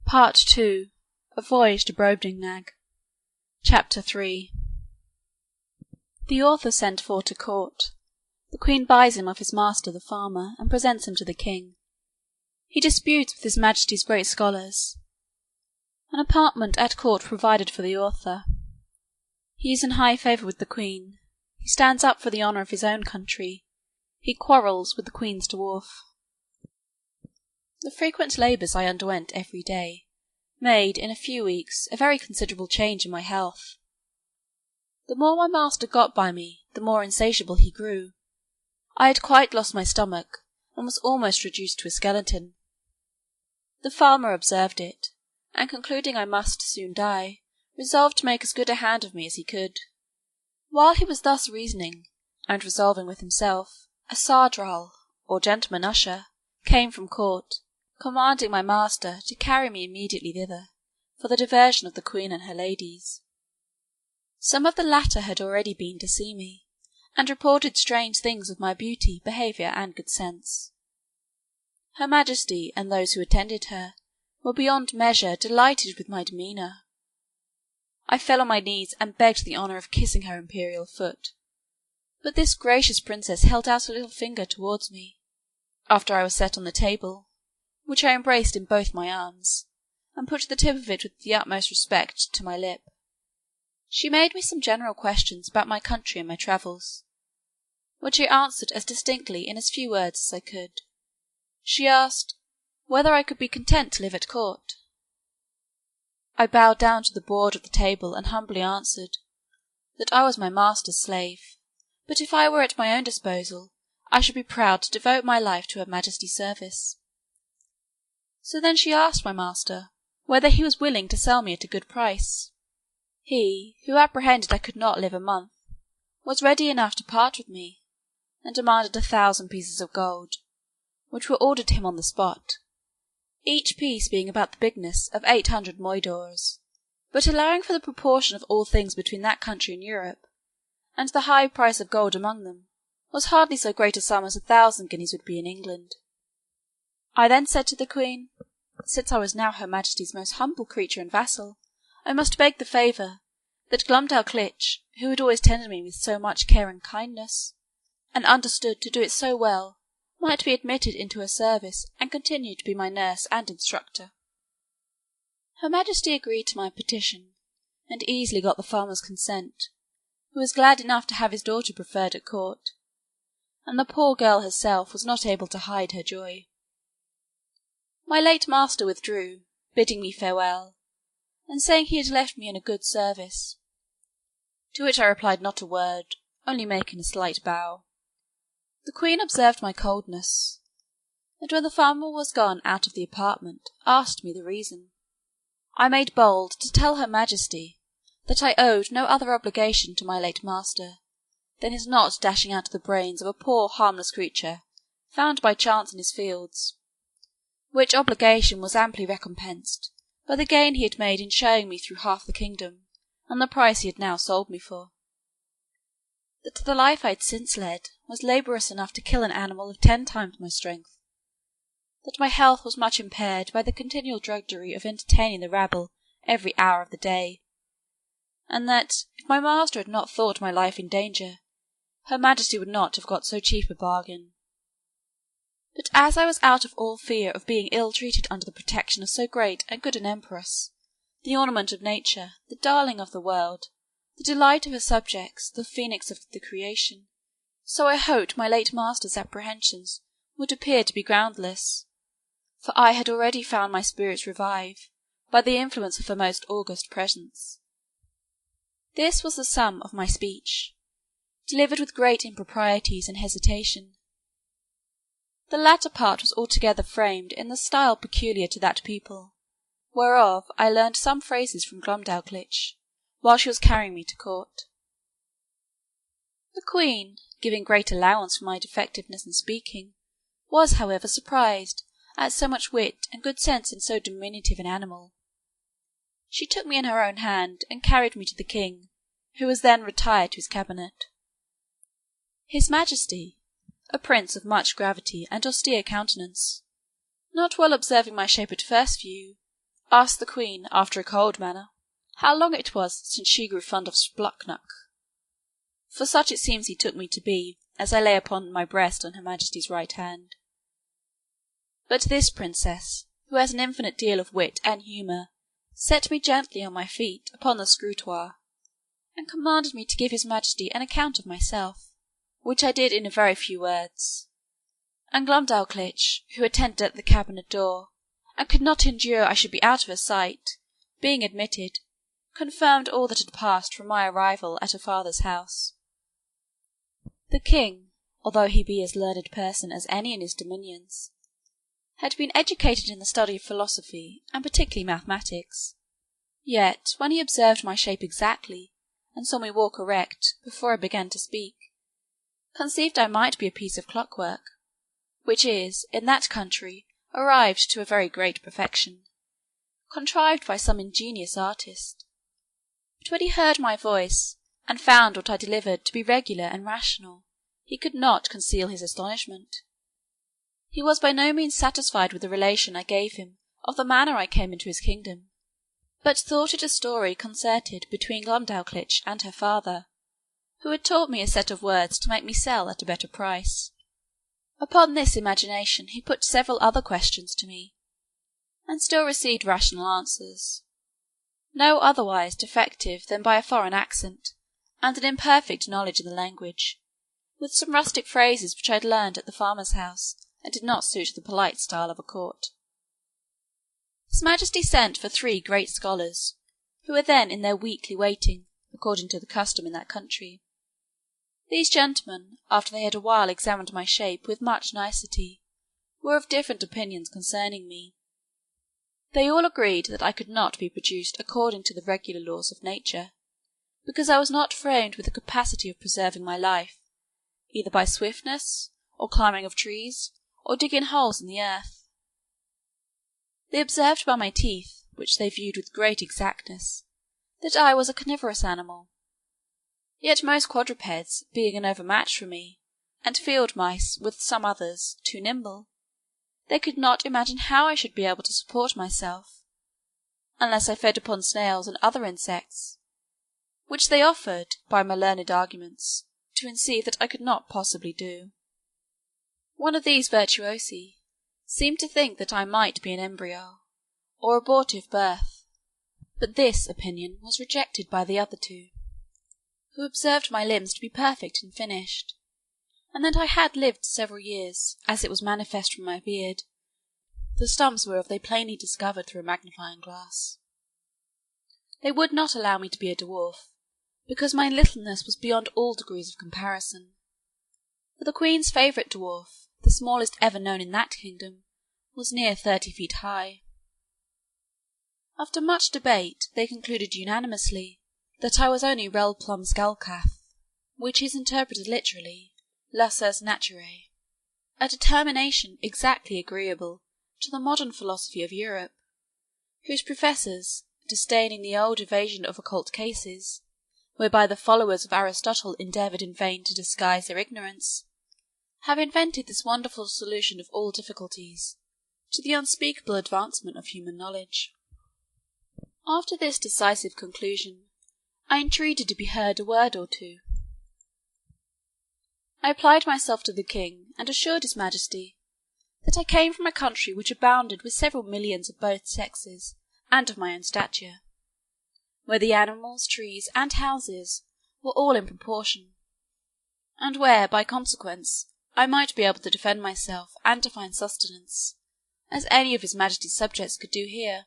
Part 2. A Voyage to Brobdingnag. Chapter 3. The author sent for to court. The queen buys him of his master the farmer, and presents him to the king. He disputes with his majesty's great scholars. An apartment at court provided for the author. He is in high favour with the queen. He stands up for the honour of his own country. He quarrels with the queen's dwarf. The frequent labours I underwent every day made, in a few weeks, a very considerable change in my health. The more my master got by me, the more insatiable he grew. I had quite lost my stomach, and was almost reduced to a skeleton. The farmer observed it, and concluding I must soon die, resolved to make as good a hand of me as he could. While he was thus reasoning, and resolving with himself, a sardral, or gentleman usher, came from court, commanding my master to carry me immediately thither, for the diversion of the queen and her ladies. Some of the latter had already been to see me, and reported strange things of my beauty, behaviour, and good sense. Her Majesty and those who attended her were beyond measure delighted with my demeanour. I fell on my knees and begged the honour of kissing her imperial foot, but this gracious princess held out a little finger towards me, after I was set on the table, which I embraced in both my arms, and put the tip of it with the utmost respect to my lip. She made me some general questions about my country and my travels, which I answered as distinctly in as few words as I could. She asked whether I could be content to live at court. I bowed down to the board of the table and humbly answered that I was my master's slave, but if I were at my own disposal, I should be proud to devote my life to Her Majesty's service. So then she asked my master whether he was willing to sell me at a good price. He, who apprehended I could not live a month, was ready enough to part with me, and demanded 1,000 pieces of gold, which were ordered him on the spot, each piece being about the bigness of 800 moidores, but allowing for the proportion of all things between that country and Europe, and the high price of gold among them, was hardly so great a sum as 1,000 guineas would be in England. I then said to the queen, since I was now Her Majesty's most humble creature and vassal, I must beg the favour that Glumdalclitch, who had always tended me with so much care and kindness, and understood to do it so well, might be admitted into her service and continue to be my nurse and instructor. Her Majesty agreed to my petition, and easily got the farmer's consent, who was glad enough to have his daughter preferred at court, and the poor girl herself was not able to hide her joy. My late master withdrew, bidding me farewell, and saying he had left me in a good service, to which I replied not a word, only making a slight bow. The queen observed my coldness, and when the farmer was gone out of the apartment, asked me the reason. I made bold to tell Her Majesty that I owed no other obligation to my late master than his not dashing out the brains of a poor harmless creature found by chance in his fields, which obligation was amply recompensed by the gain he had made in showing me through half the kingdom, and the price he had now sold me for. That the life I had since led was laborious enough to kill an animal of 10 times my strength. That my health was much impaired by the continual drudgery of entertaining the rabble every hour of the day, and that, if my master had not thought my life in danger, Her Majesty would not have got so cheap a bargain. But as I was out of all fear of being ill-treated under the protection of so great and good an empress, the ornament of nature, the darling of the world, the delight of her subjects, the phoenix of the creation, so I hoped my late master's apprehensions would appear to be groundless, for I had already found my spirits revive by the influence of her most august presence. This was the sum of my speech, delivered with great improprieties and hesitation. The latter part was altogether framed in the style peculiar to that people, whereof I learned some phrases from Glumdalclitch, while she was carrying me to court. The queen, giving great allowance for my defectiveness in speaking, was, however, surprised at so much wit and good sense in so diminutive an animal. She took me in her own hand, and carried me to the king, who was then retired to his cabinet. His Majesty, a prince of much gravity and austere countenance, not well observing my shape at first view, asked the queen, after a cold manner, how long it was since she grew fond of Spluknuck, for such it seems he took me to be, as I lay upon my breast on her majesty's right hand. But this princess, who has an infinite deal of wit and humour, set me gently on my feet upon the scrutoire, and commanded me to give his majesty an account of myself, which I did in a very few words. And Glumdalclitch, who attended at the cabinet door, and could not endure I should be out of her sight, being admitted, confirmed all that had passed from my arrival at her father's house. The king, although he be as learned a person as any in his dominions, had been educated in the study of philosophy, and particularly mathematics. Yet, when he observed my shape exactly, and saw me walk erect before I began to speak, conceived I might be a piece of clockwork, which is, in that country, arrived to a very great perfection, contrived by some ingenious artist. But when he heard my voice, and found what I delivered to be regular and rational, he could not conceal his astonishment. He was by no means satisfied with the relation I gave him of the manner I came into his kingdom, but thought it a story concerted between Glumdalclitch and her father, who had taught me a set of words to make me sell at a better price. Upon this imagination he put several other questions to me, and still received rational answers, no otherwise defective than by a foreign accent, and an imperfect knowledge of the language, with some rustic phrases which I had learned at the farmer's house, and did not suit the polite style of a court. His majesty sent for 3 great scholars, who were then in their weekly waiting, according to the custom in that country. These gentlemen, after they had a while examined my shape with much nicety, were of different opinions concerning me. They all agreed that I could not be produced according to the regular laws of nature, because I was not framed with the capacity of preserving my life, either by swiftness, or climbing of trees, or digging holes in the earth. They observed by my teeth, which they viewed with great exactness, that I was a carnivorous animal. Yet most quadrupeds being an overmatch for me, and field mice, with some others, too nimble, they could not imagine how I should be able to support myself, unless I fed upon snails and other insects, which they offered, by my learned arguments, to conceive that I could not possibly do. One of these virtuosi seemed to think that I might be an embryo, or abortive birth, but this opinion was rejected by the other 2, who observed my limbs to be perfect and finished, and that I had lived several years, as it was manifest from my beard, the stumps whereof they plainly discovered through a magnifying glass. They would not allow me to be a dwarf, because my littleness was beyond all degrees of comparison, for the queen's favourite dwarf, the smallest ever known in that kingdom, was near 30 feet high. After much debate, they concluded unanimously that I was only Rel Plum Skullcalf, which is interpreted literally Lusus Naturae, a determination exactly agreeable to the modern philosophy of Europe, whose professors, disdaining the old evasion of occult cases, whereby the followers of Aristotle endeavoured in vain to disguise their ignorance, have invented this wonderful solution of all difficulties, to the unspeakable advancement of human knowledge. After this decisive conclusion, I entreated to be heard a word or 2. I applied myself to the king, and assured his majesty that I came from a country which abounded with several millions of both sexes, and of my own stature, where the animals, trees, and houses were all in proportion, and where, by consequence, I might be able to defend myself, and to find sustenance, as any of his majesty's subjects could do here,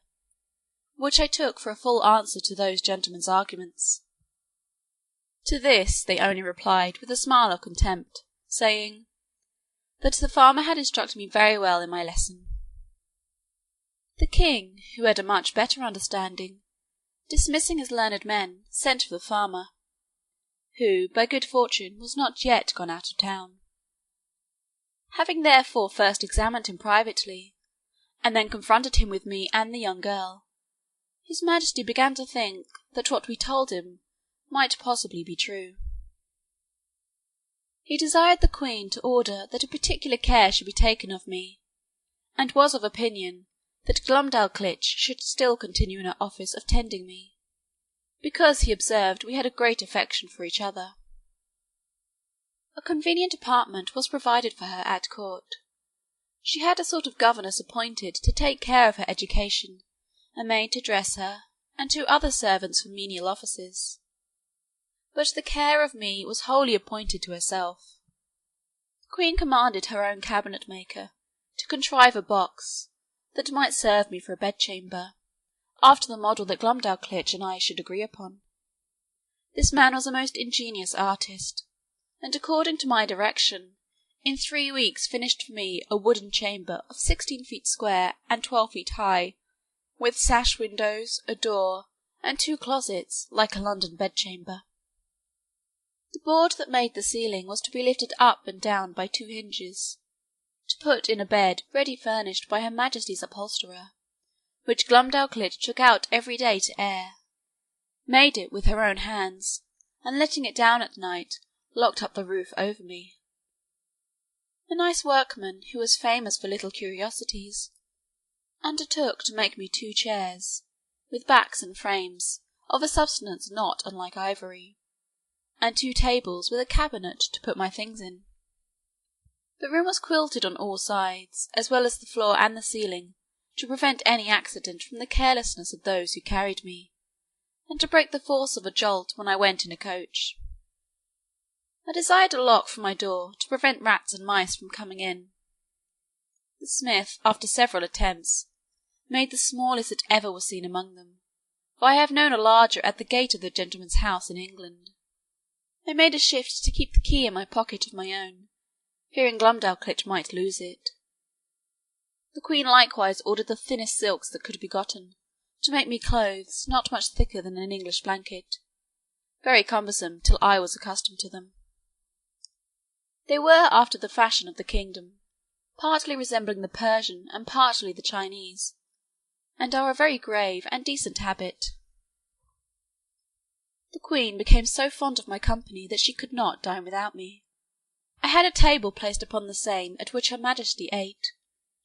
which I took for a full answer to those gentlemen's arguments. To this they only replied with a smile of contempt, saying, that the farmer had instructed me very well in my lesson. The king, who had a much better understanding, dismissing his learned men, sent for the farmer, who, by good fortune, was not yet gone out of town. Having therefore first examined him privately, and then confronted him with me and the young girl, his majesty began to think that what we told him might possibly be true. He desired the queen to order that a particular care should be taken of me, and was of opinion that Glumdalclitch should still continue in her office of tending me, because he observed we had a great affection for each other. A convenient apartment was provided for her at court. She had a sort of governess appointed to take care of her education, a maid to dress her, and 2 other servants for menial offices. But the care of me was wholly appointed to herself. The queen commanded her own cabinet-maker to contrive a box that might serve me for a bedchamber, after the model that Glumdalclitch and I should agree upon. This man was a most ingenious artist, and according to my direction, in 3 weeks finished for me a wooden chamber of 16 feet square and 12 feet high, with sash windows, a door, and 2 closets, like a London bedchamber. The board that made the ceiling was to be lifted up and down by 2 hinges, to put in a bed ready furnished by Her Majesty's upholsterer, which Glumdalclitch took out every day to air, made it with her own hands, and letting it down at night, locked up the roof over me. A nice workman, who was famous for little curiosities, undertook to make me 2 chairs, with backs and frames, of a substance not unlike ivory, and 2 tables with a cabinet to put my things in. The room was quilted on all sides, as well as the floor and the ceiling, to prevent any accident from the carelessness of those who carried me, and to break the force of a jolt when I went in a coach. I desired a lock for my door, to prevent rats and mice from coming in. The smith, after several attempts, made the smallest that ever was seen among them, for I have known a larger at the gate of the gentleman's house in England. I made a shift to keep the key in my pocket of my own, fearing Glumdalclitch might lose it. The queen likewise ordered the thinnest silks that could be gotten, to make me clothes not much thicker than an English blanket, very cumbersome till I was accustomed to them. They were after the fashion of the kingdom, partly resembling the Persian and partly the Chinese, and are a very grave and decent habit. The queen became so fond of my company that she could not dine without me. I had a table placed upon the same at which Her Majesty ate,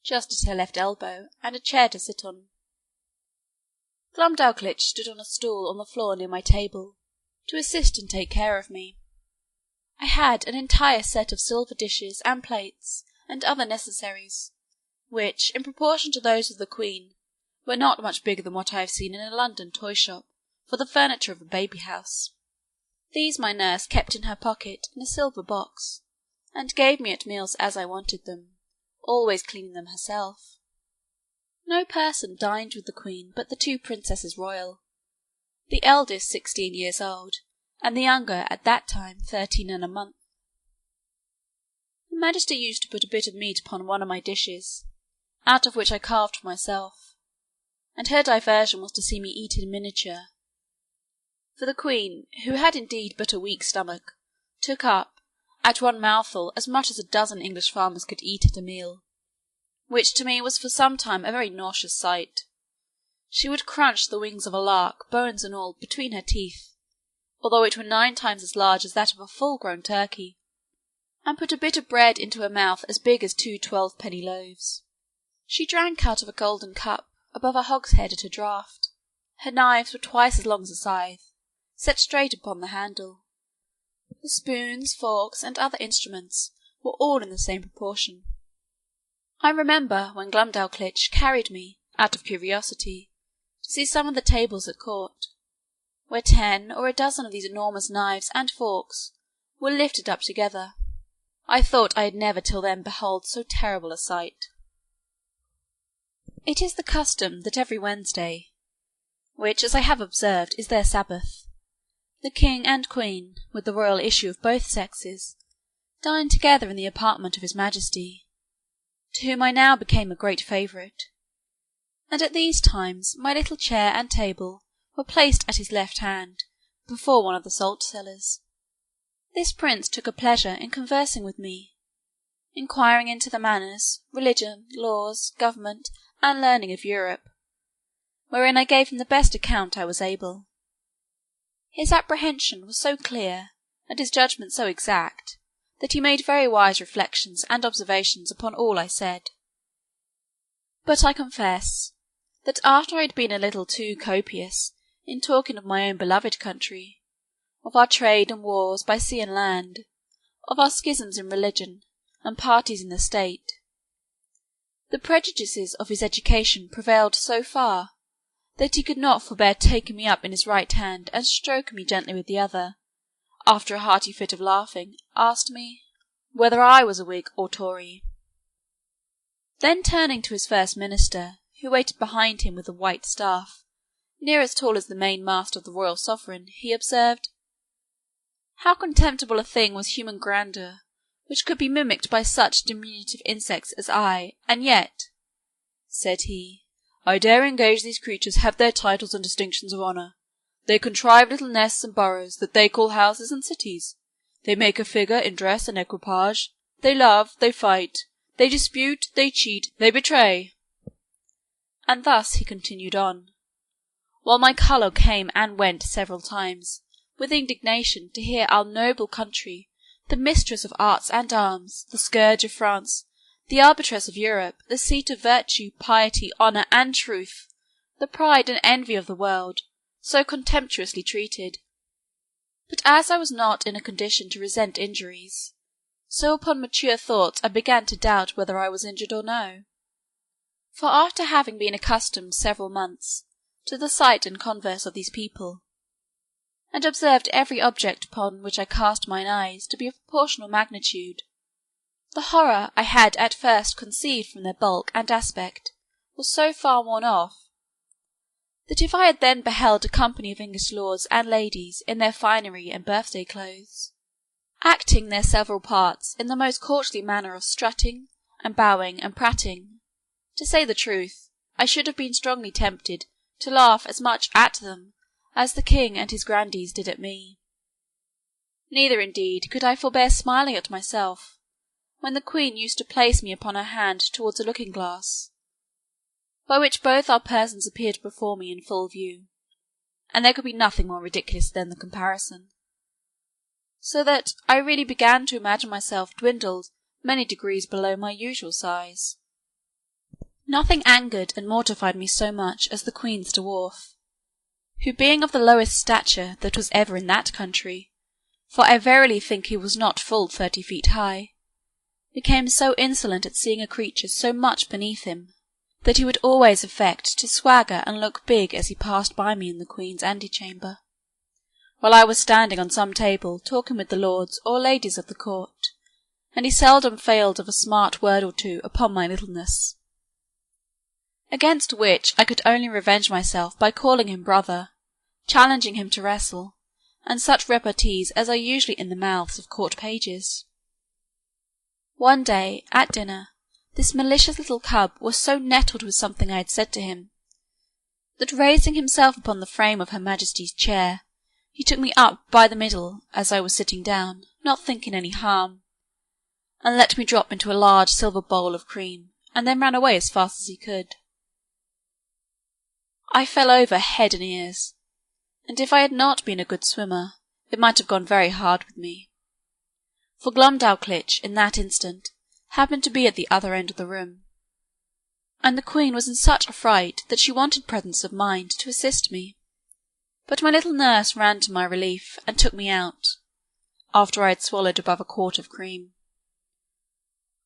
just at her left elbow, and a chair to sit on. Glumdalclitch stood on a stool on the floor near my table, to assist and take care of me. I had an entire set of silver dishes and plates, and other necessaries, which, in proportion to those of the queen, were not much bigger than what I have seen in a London toy-shop, for the furniture of a baby-house. These my nurse kept in her pocket in a silver box, and gave me at meals as I wanted them, always cleaning them herself. No person dined with the queen but the 2 princesses royal, the eldest 16 years old, and the younger at that time 13 and a month. Her Majesty used to put a bit of meat upon one of my dishes, out of which I carved for myself, and her diversion was to see me eat in miniature. For the queen, who had indeed but a weak stomach, took up, at one mouthful, as much as a dozen English farmers could eat at a meal, which to me was for some time a very nauseous sight. She would crunch the wings of a lark, bones and all, between her teeth, although it were 9 times as large as that of a full-grown turkey, and put a bit of bread into her mouth as big as 2 12-penny loaves. She drank out of a golden cup, above a hogshead at a draught. Her knives were twice as long as a scythe, set straight upon the handle. The spoons, forks, and other instruments were all in the same proportion. I remember when Glumdalclitch carried me, out of curiosity, to see some of the tables at court, where 10 or a dozen of these enormous knives and forks were lifted up together. I thought I had never till then beheld so terrible a sight. It is the custom that every Wednesday, which, as I have observed, is their Sabbath, the king and queen, with the royal issue of both sexes, dine together in the apartment of his Majesty, to whom I now became a great favourite, and at these times my little chair and table were placed at his left hand, before one of the salt-cellars. This prince took a pleasure in conversing with me, inquiring into the manners, religion, laws, government, and learning of Europe, wherein I gave him the best account I was able. His apprehension was so clear, and his judgment so exact, that he made very wise reflections and observations upon all I said. But I confess that after I had been a little too copious in talking of my own beloved country, of our trade and wars by sea and land, of our schisms in religion, and parties in the state, the prejudices of his education prevailed so far, that he could not forbear taking me up in his right hand and stroking me gently with the other, after a hearty fit of laughing, asked me, whether I was a Whig or Tory. Then turning to his first minister, who waited behind him with a white staff, near as tall as the main mast of the royal sovereign, he observed, "How contemptible a thing was human grandeur, which could be mimicked by such diminutive insects as I, and yet," said he, "I dare engage these creatures have their titles and distinctions of honour. They contrive little nests and burrows that they call houses and cities. They make a figure in dress and equipage. They love, they fight, they dispute, they cheat, they betray." And thus he continued on, while my colour came and went several times, with indignation, to hear our noble country, the mistress of arts and arms, the scourge of France, the arbitress of Europe, the seat of virtue, piety, honour, and truth, the pride and envy of the world, so contemptuously treated. But as I was not in a condition to resent injuries, so upon mature thought I began to doubt whether I was injured or no. For after having been accustomed several months to the sight and converse of these people, and observed every object upon which I cast mine eyes to be of proportional magnitude, the horror I had at first conceived from their bulk and aspect was so far worn off, that if I had then beheld a company of English lords and ladies in their finery and birthday clothes, acting their several parts in the most courtly manner of strutting, and bowing, and prating, to say the truth, I should have been strongly tempted to laugh as much at them as the king and his grandees did at me. Neither, indeed, could I forbear smiling at myself, when the queen used to place me upon her hand towards a looking-glass, by which both our persons appeared before me in full view, and there could be nothing more ridiculous than the comparison, so that I really began to imagine myself dwindled many degrees below my usual size. Nothing angered and mortified me so much as the queen's dwarf, who being of the lowest stature that was ever in that country, for I verily think he was not full 30 feet high, became so insolent at seeing a creature so much beneath him, that he would always affect to swagger and look big as he passed by me in the queen's antechamber, while I was standing on some table talking with the lords or ladies of the court, and he seldom failed of a smart word or two upon my littleness, against which I could only revenge myself by calling him brother, challenging him to wrestle, and such repartees as are usually in the mouths of court pages. One day, at dinner, this malicious little cub was so nettled with something I had said to him, that raising himself upon the frame of her Majesty's chair, he took me up by the middle as I was sitting down, not thinking any harm, and let me drop into a large silver bowl of cream, and then ran away as fast as he could. I fell over head and ears, and if I had not been a good swimmer, it might have gone very hard with me, for Glumdalclitch in that instant happened to be at the other end of the room, and the queen was in such a fright that she wanted presence of mind to assist me. But my little nurse ran to my relief, and took me out, after I had swallowed above a quart of cream.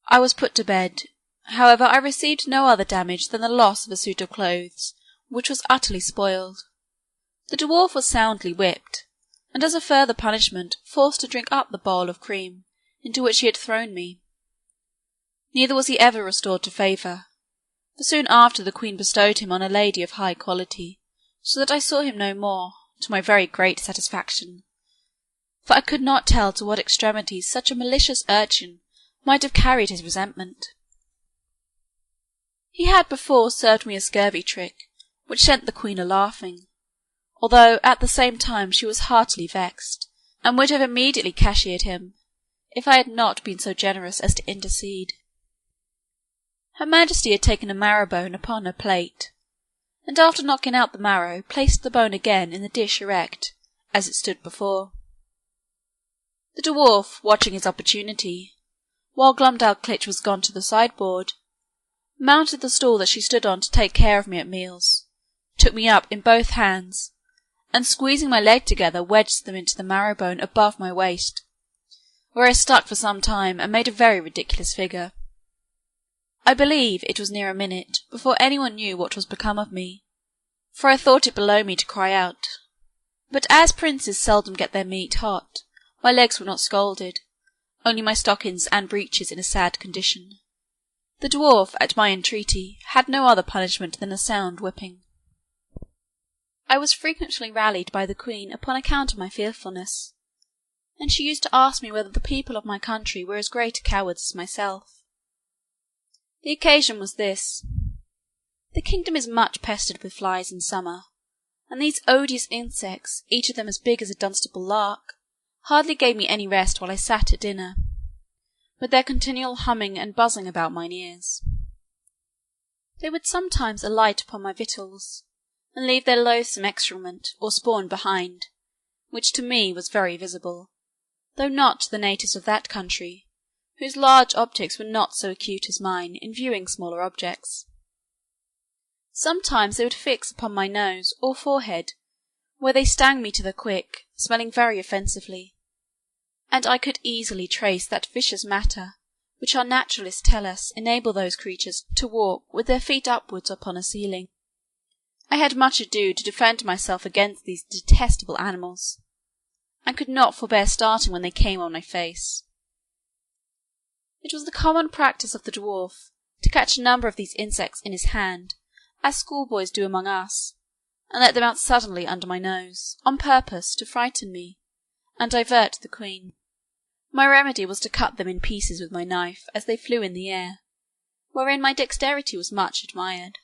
I was put to bed. However, I received no other damage than the loss of a suit of clothes, which was utterly spoiled. The dwarf was soundly whipped, and as a further punishment forced to drink up the bowl of cream into which he had thrown me. Neither was he ever restored to favour, for soon after the queen bestowed him on a lady of high quality, so that I saw him no more, to my very great satisfaction, for I could not tell to what extremities such a malicious urchin might have carried his resentment. He had before served me a scurvy trick, which sent the queen a-laughing, although at the same time she was heartily vexed, and would have immediately cashiered him, if I had not been so generous as to intercede. Her Majesty had taken a marrow-bone upon her plate, and after knocking out the marrow, placed the bone again in the dish erect, as it stood before. The dwarf, watching his opportunity, while Glumdalclitch was gone to the sideboard, mounted the stool that she stood on to take care of me at meals, took me up in both hands, and squeezing my leg together wedged them into the marrow bone above my waist, where I stuck for some time and made a very ridiculous figure. I believe it was near a minute before anyone knew what was become of me, for I thought it below me to cry out. But as princes seldom get their meat hot, my legs were not scalded, only my stockings and breeches in a sad condition. The dwarf, at my entreaty, had no other punishment than a sound whipping. I was frequently rallied by the queen upon account of my fearfulness, and she used to ask me whether the people of my country were as great cowards as myself. The occasion was this. The kingdom is much pestered with flies in summer, and these odious insects, each of them as big as a Dunstable lark, hardly gave me any rest while I sat at dinner, with their continual humming and buzzing about mine ears. They would sometimes alight upon my victuals, and leave their loathsome excrement or spawn behind, which to me was very visible, though not to the natives of that country, whose large optics were not so acute as mine in viewing smaller objects. Sometimes they would fix upon my nose or forehead, where they stung me to the quick, smelling very offensively, and I could easily trace that vicious matter which our naturalists tell us enable those creatures to walk with their feet upwards upon a ceiling. I had much ado to defend myself against these detestable animals, and could not forbear starting when they came on my face. It was the common practice of the dwarf to catch a number of these insects in his hand, as schoolboys do among us, and let them out suddenly under my nose, on purpose to frighten me, and divert the queen. My remedy was to cut them in pieces with my knife as they flew in the air, wherein my dexterity was much admired.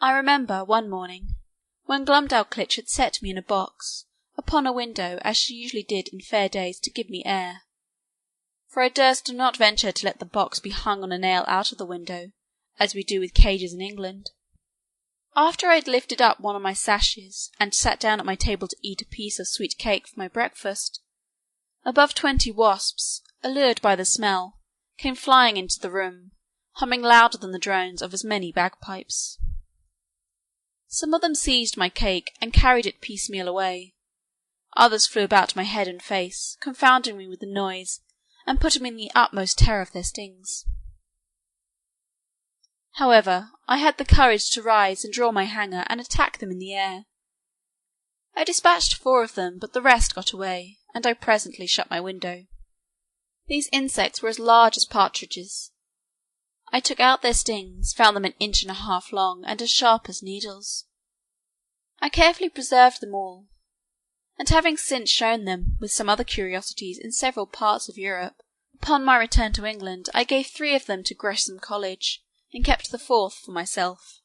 I remember one morning, when Glumdalclitch had set me in a box, upon a window, as she usually did in fair days to give me air, for I durst not venture to let the box be hung on a nail out of the window, as we do with cages in England. After I had lifted up one of my sashes, and sat down at my table to eat a piece of sweet cake for my breakfast, above 20 wasps, allured by the smell, came flying into the room, humming louder than the drones of as many bagpipes. Some of them seized my cake and carried it piecemeal away. Others flew about my head and face, confounding me with the noise, and putting me in the utmost terror of their stings. However, I had the courage to rise and draw my hanger and attack them in the air. I dispatched 4 of them, but the rest got away, and I presently shut my window. These insects were as large as partridges. I took out their stings, found them 1.5 inches long, and as sharp as needles. I carefully preserved them all, and having since shown them, with some other curiosities, in several parts of Europe, upon my return to England I gave 3 of them to Gresham College, and kept the 4th for myself.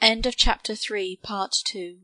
End of Chapter 3, Part 2.